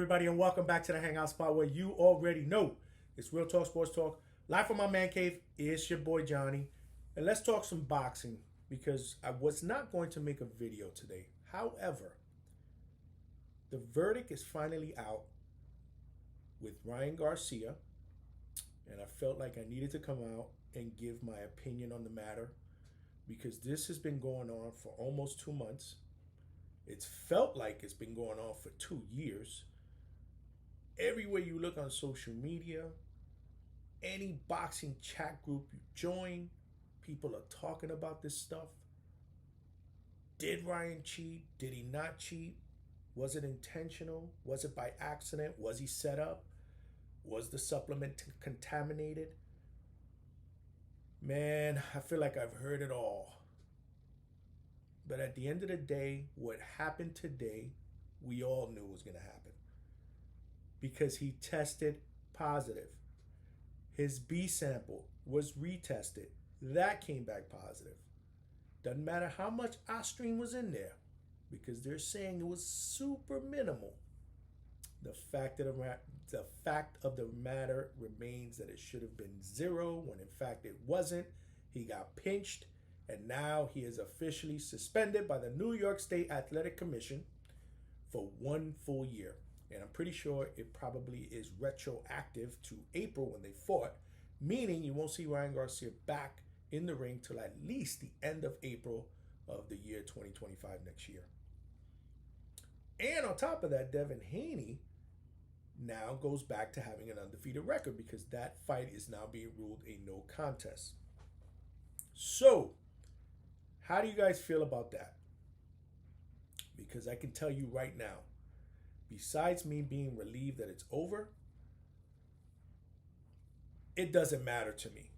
everybody, and welcome back to the Hangout Spot where you already know it's Real Talk Sports Talk. Live from my man cave, it's your boy Johnny. And let's talk some boxing because I was not going to make a video today. However, the verdict is finally out with Ryan Garcia, and I felt like I needed to come out and give my opinion on the matter because this has been going on for almost 2 months. It's felt like it's been going on for 2 years. Everywhere you look on social media, any boxing chat group you join, people are talking about this stuff. Did Ryan cheat? Did he not cheat? Was it intentional? Was it by accident? Was he set up? Was the supplement contaminated? Man, I feel like I've heard it all. But at the end of the day, what happened today, we all knew was going to happen. Because he tested positive. His B sample was retested. That came back positive. Doesn't matter how much Ostrine was in there, because they're saying it was super minimal. The fact of the matter remains that it should have been 0, when in fact it wasn't. He got pinched. And now he is officially suspended by the New York State Athletic Commission for 1 full year. And I'm pretty sure it probably is retroactive to April when they fought, meaning you won't see Ryan Garcia back in the ring till at least the end of April of the year 2025 next year. And on top of that, Devin Haney now goes back to having an undefeated record because that fight is now being ruled a no contest. So, how do you guys feel about that? Because I can tell you right now, besides me being relieved that it's over, it doesn't matter to me.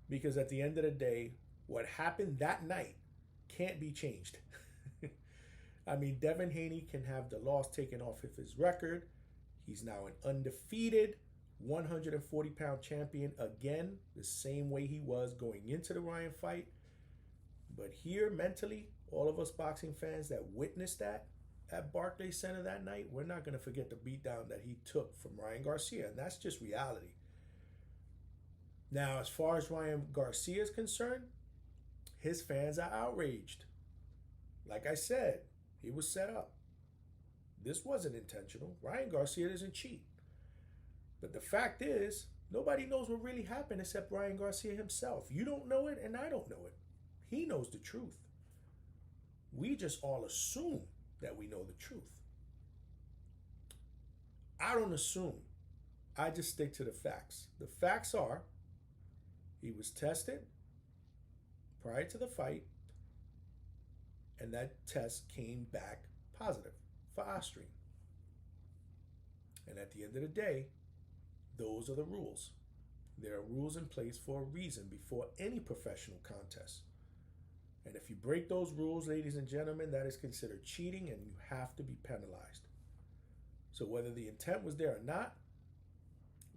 Because at the end of the day, what happened that night can't be changed. I mean, Devin Haney can have the loss taken off of his record. He's now an undefeated 140-pound champion again, the same way he was going into the Ryan fight. But here, mentally, all of us boxing fans that witnessed that at Barclays Center that night, we're not going to forget the beatdown that he took from Ryan Garcia, and that's just reality. Now, as far as Ryan Garcia is concerned, his fans are outraged. Like I said, he was set up. This wasn't intentional. Ryan Garcia doesn't cheat. But the fact is, nobody knows what really happened except Ryan Garcia himself. You don't know it, and I don't know it. He knows the truth. We just all assume that we know the truth. I don't assume. I just stick to the facts. The facts are, he was tested prior to the fight, and that test came back positive for Ostrine. And at the end of the day, those are the rules. There are rules in place for a reason before any professional contest. And if you break those rules, ladies and gentlemen, that is considered cheating and you have to be penalized. So whether the intent was there or not,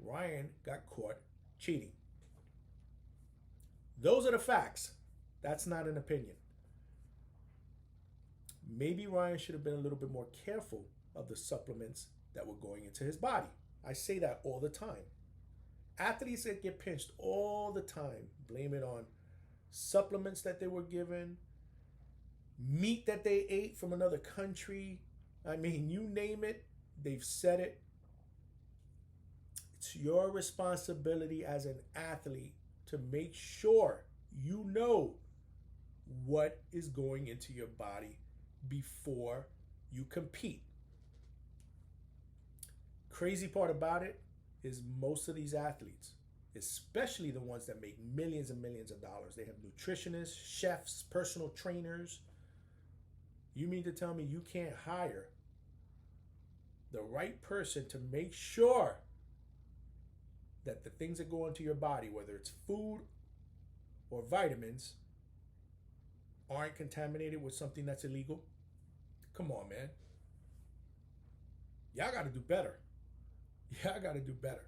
Ryan got caught cheating. Those are the facts. That's not an opinion. Maybe Ryan should have been a little bit more careful of the supplements that were going into his body. I say that all the time. Athletes that get pinched all the time blame it on supplements that they were given, meat that they ate from another country. I mean, you name it, they've said it. It's your responsibility as an athlete to make sure you know what is going into your body before you compete. Crazy part about it is most of these athletes, especially the ones that make millions and millions of dollars, they have nutritionists, chefs, personal trainers. You mean to tell me you can't hire the right person to make sure that the things that go into your body, whether it's food or vitamins, aren't contaminated with something that's illegal? Come on, man. Y'all got to do better. Y'all got to do better.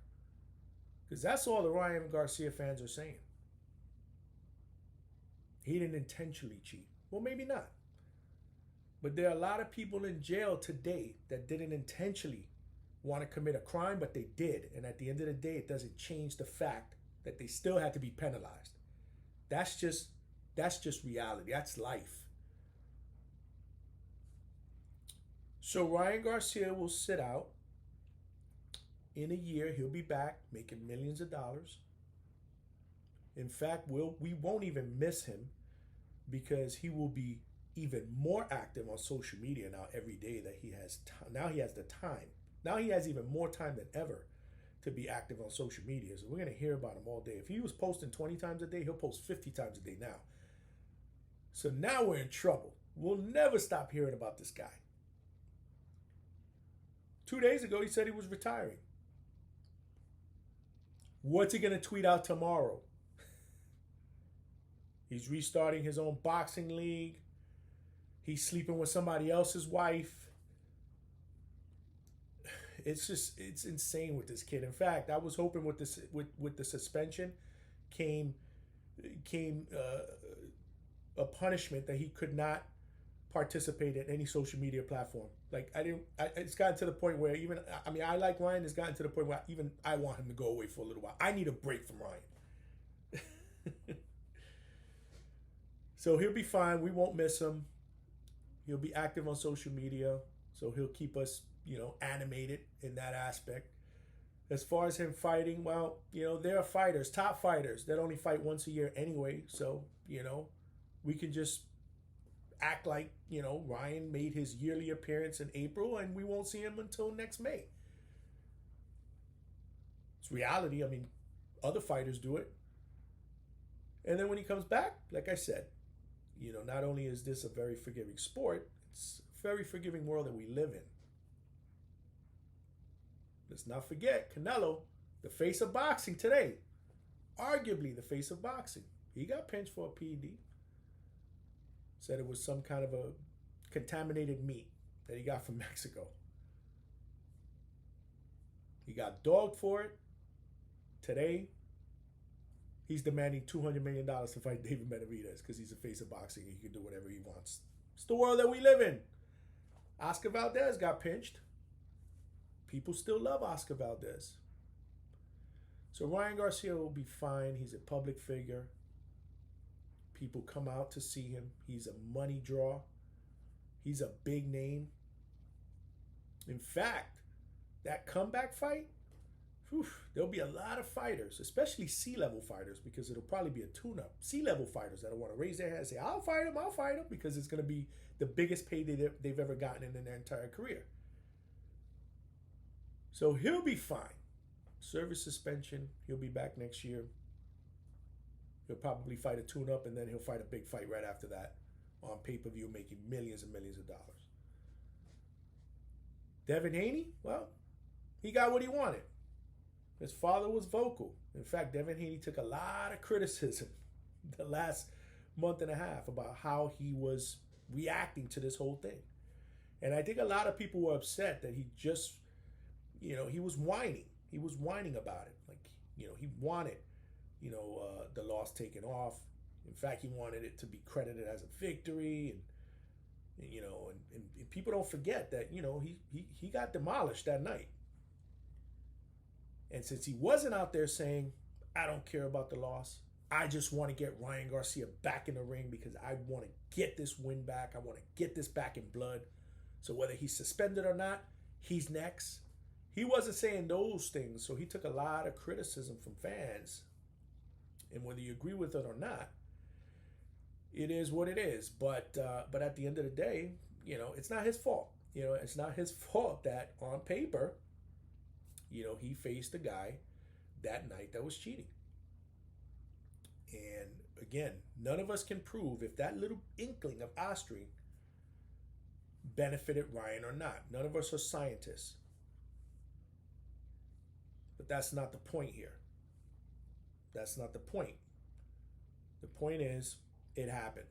Because that's all the Ryan Garcia fans are saying. He didn't intentionally cheat. Well, maybe not. But there are a lot of people in jail today that didn't intentionally want to commit a crime, but they did. And at the end of the day, it doesn't change the fact that they still had to be penalized. That's just reality. That's life. So Ryan Garcia will sit out. In a year, he'll be back making millions of dollars. In fact, we won't even miss him because he will be even more active on social media now every day that he has. Now he has the time. Now he has even more time than ever to be active on social media. So we're going to hear about him all day. If he was posting 20 times a day, he'll post 50 times a day now. So now we're in trouble. We'll never stop hearing about this guy. 2 days ago, he said he was retiring. What's he going to tweet out tomorrow? He's restarting his own boxing league. He's sleeping with somebody else's wife. It's insane with this kid. In fact, I was hoping with the suspension came a punishment that he could not participate in any social media platform. Like it's gotten to the point where I like Ryan. It's gotten to the point where even I want him to go away for a little while. I need a break from Ryan. So he'll be fine. We won't miss him. He'll be active on social media, so he'll keep us, animated in that aspect. As far as him fighting, well, there are fighters, top fighters, that only fight once a year anyway. So, we can just act like, Ryan made his yearly appearance in April and we won't see him until next May. It's reality. I mean, other fighters do it. And then when he comes back, like I said, not only is this a very forgiving sport, it's a very forgiving world that we live in. Let's not forget Canelo, the face of boxing today. Arguably the face of boxing. He got pinched for a PED. Said it was some kind of a contaminated meat that he got from Mexico. He got dogged for it. Today, he's demanding $200 million to fight David Benavidez because he's the face of boxing and he can do whatever he wants. It's the world that we live in. Oscar Valdez got pinched. People still love Oscar Valdez. So Ryan Garcia will be fine. He's a public figure. People come out to see him. He's a money draw. He's a big name. In fact, that comeback fight, there'll be a lot of fighters, especially C-level fighters, because it'll probably be a tune-up. C-level fighters that'll want to raise their hand and say, I'll fight him, because it's going to be the biggest payday they've ever gotten in their entire career. So he'll be fine. Service suspension. He'll be back next year. He'll probably fight a tune-up, and then he'll fight a big fight right after that on pay-per-view, making millions and millions of dollars. Devin Haney, well, he got what he wanted. His father was vocal. In fact, Devin Haney took a lot of criticism the last month and a half about how he was reacting to this whole thing. And I think a lot of people were upset that he just, he was whining. He was whining about it. Like, he wanted, the loss taken off. In fact, he wanted it to be credited as a victory. And people don't forget that, he got demolished that night. And since he wasn't out there saying, I don't care about the loss, I just want to get Ryan Garcia back in the ring because I want to get this win back. I want to get this back in blood. So whether he's suspended or not, he's next. He wasn't saying those things, so he took a lot of criticism from fans. And whether you agree with it or not, it is what it is. But at the end of the day, it's not his fault. It's not his fault that on paper, he faced a guy that night that was cheating. And again, none of us can prove if that little inkling of ostering benefited Ryan or not. None of us are scientists. But that's not the point here. That's not the point. The point is, it happened.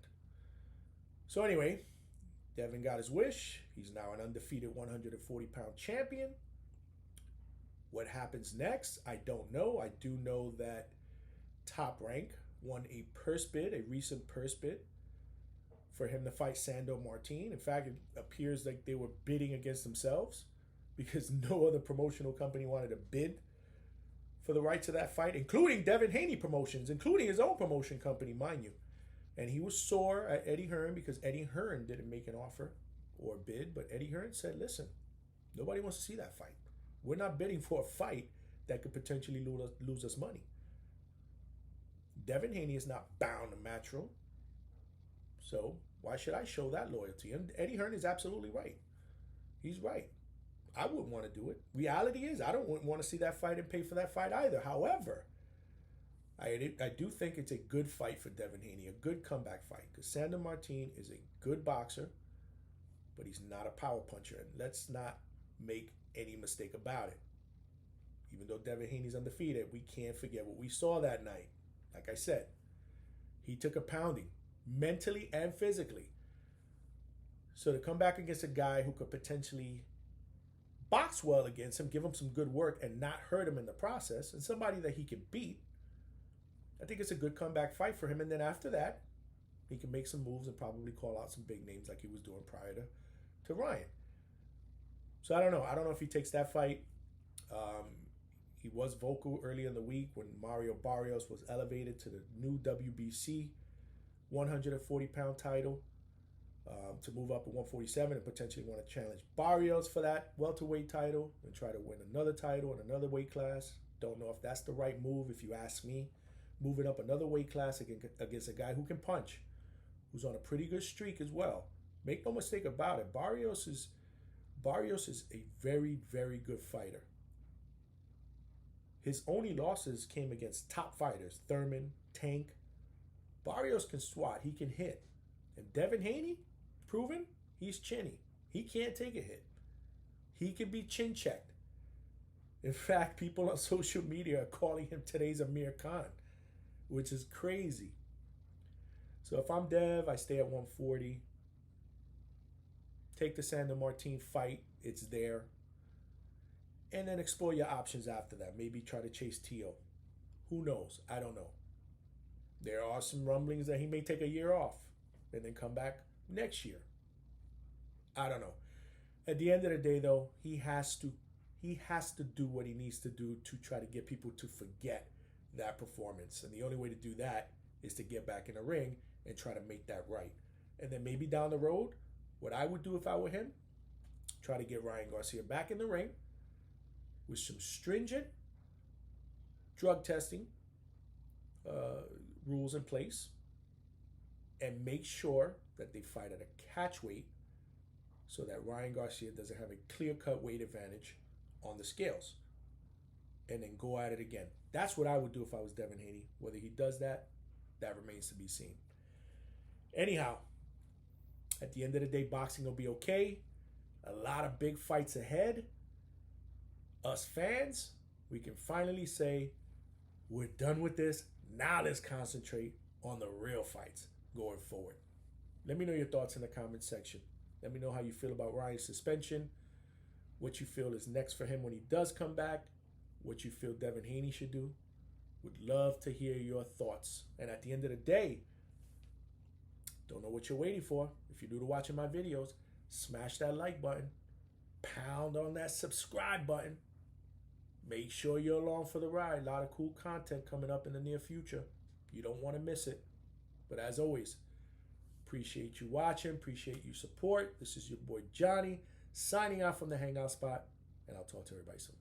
So anyway, Devin got his wish. He's now an undefeated 140-pound champion. What happens next, I don't know. I do know that Top Rank won a recent purse bid for him to fight Sandor Martin. In fact, it appears like they were bidding against themselves. because no other promotional company wanted to bid for the rights of that fight, including Devin Haney Promotions, including his own promotion company, mind you. And he was sore at Eddie Hearn because Eddie Hearn didn't make an offer or bid, but Eddie Hearn said, listen, nobody wants to see that fight. We're not bidding for a fight that could potentially lose us money. Devin Haney is not bound to Matchroom, so why should I show that loyalty? And Eddie Hearn is absolutely right. He's right. I wouldn't want to do it. Reality is, I don't want to see that fight and pay for that fight either. However, I do think it's a good fight for Devin Haney, a good comeback fight, because Sandor Martin is a good boxer, but he's not a power puncher. And let's not make any mistake about it. Even though Devin Haney's undefeated, we can't forget what we saw that night. Like I said, he took a pounding, mentally and physically. So to come back against a guy who could potentially box well against him, give him some good work, and not hurt him in the process, and somebody that he can beat, I think it's a good comeback fight for him. And then after that, he can make some moves and probably call out some big names like he was doing prior to Ryan. So I don't know. I don't know if he takes that fight. He was vocal earlier in the week when Mario Barrios was elevated to the new WBC 140-pound title to move up at 147 and potentially want to challenge Barrios for that welterweight title and try to win another title in another weight class. Don't know if that's the right move, if you ask me. Moving up another weight class against a guy who can punch, who's on a pretty good streak as well. Make no mistake about it. Barrios is a very, very good fighter. His only losses came against top fighters, Thurman, Tank. Barrios can swat. He can hit. And Devin Haney, proven, he's chinny. He can't take a hit. He can be chin checked. In fact, people on social media are calling him today's Amir Khan, which is crazy. So if I'm Dev, I stay at 140. Take the Sandor Martin fight. It's there. And then explore your options after that. Maybe try to chase Tio. Who knows? I don't know. There are some rumblings that he may take a year off and then come back next year. I don't know. At the end of the day, though, he has to do what he needs to do to try to get people to forget that performance. And the only way to do that is to get back in the ring and try to make that right. And then maybe down the road, what I would do if I were him, try to get Ryan Garcia back in the ring with some stringent drug testing rules in place, and make sure that they fight at a catch weight so that Ryan Garcia doesn't have a clear-cut weight advantage on the scales, and then go at it again. That's what I would do if I was Devin Haney. Whether he does that, that remains to be seen. Anyhow, at the end of the day, boxing will be okay. A lot of big fights ahead. Us fans, we can finally say, we're done with this. Now let's concentrate on the real fights going forward. Let me know your thoughts in the comment section. Let me know how you feel about Ryan's suspension, what you feel is next for him when he does come back, what you feel Devin Haney should do. Would love to hear your thoughts. And at the end of the day, don't know what you're waiting for. If you're new to watching my videos, smash that like button. Pound on that subscribe button. Make sure you're along for the ride. A lot of cool content coming up in the near future. You don't want to miss it. But as always, appreciate you watching. Appreciate your support. This is your boy Johnny signing off from the Hangout Spot. And I'll talk to everybody soon.